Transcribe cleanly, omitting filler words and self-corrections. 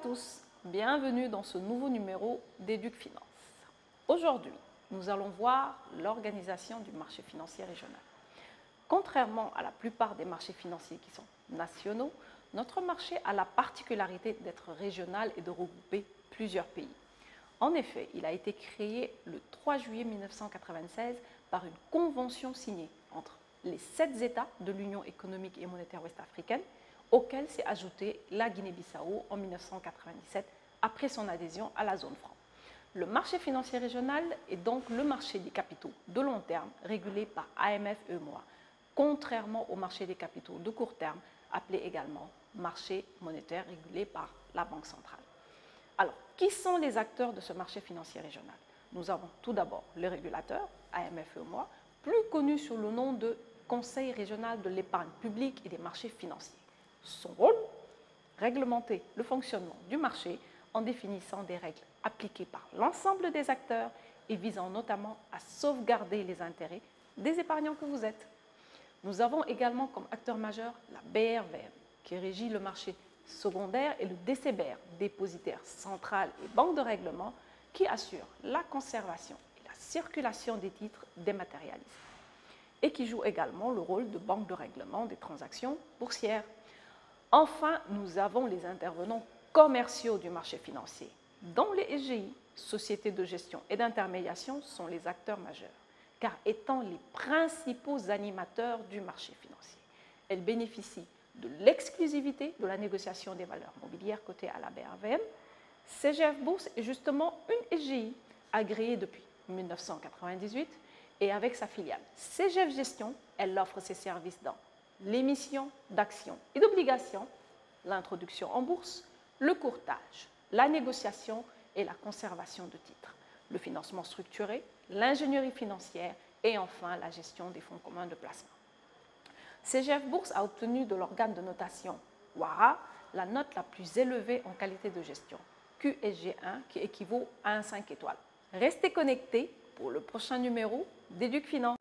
tous, bienvenue dans ce nouveau numéro d'Éduc Finance. Aujourd'hui, nous allons voir l'organisation du marché financier régional. Contrairement à la plupart des marchés financiers qui sont nationaux, notre marché a la particularité d'être régional et de regrouper plusieurs pays. En effet, il a été créé le 3 juillet 1996 par une convention signée entre les 7 États de l'Union économique et monétaire ouest-africaine, auquel s'est ajoutée la Guinée-Bissau en 1997 après son adhésion à la zone franc. Le marché financier régional est donc le marché des capitaux de long terme régulé par AMF-EMOA, contrairement au marché des capitaux de court terme appelé également marché monétaire régulé par la Banque centrale. Alors, qui sont les acteurs de ce marché financier régional? Nous avons tout d'abord le régulateur, AMF-EMOA, plus connu sous le nom de Conseil régional de l'épargne publique et des marchés financiers. Son rôle, réglementer le fonctionnement du marché en définissant des règles appliquées par l'ensemble des acteurs et visant notamment à sauvegarder les intérêts des épargnants que vous êtes. Nous avons également comme acteur majeur la BRVM, qui régit le marché secondaire, et le DCBR, dépositaire central et banque de règlement, qui assure la conservation et la circulation des titres dématérialisés, et qui joue également le rôle de banque de règlement des transactions boursières. Enfin, nous avons les intervenants commerciaux du marché financier, dont les SGI, sociétés de gestion et d'intermédiation, sont les acteurs majeurs, car étant les principaux animateurs du marché financier. Elles bénéficient de l'exclusivité de la négociation des valeurs mobilières cotées à la BRVM. CGF Bourse est justement une SGI agréée depuis 1998 et avec sa filiale CGF Gestion, elle offre ses services dans l'émission d'actions et d'obligations, l'introduction en bourse, le courtage, la négociation et la conservation de titres, le financement structuré, l'ingénierie financière et enfin la gestion des fonds communs de placement. CGF Bourse a obtenu de l'organe de notation WARA la note la plus élevée en qualité de gestion, QSG1, qui équivaut à un 5 étoiles. Restez connectés pour le prochain numéro d'Éduc Finance.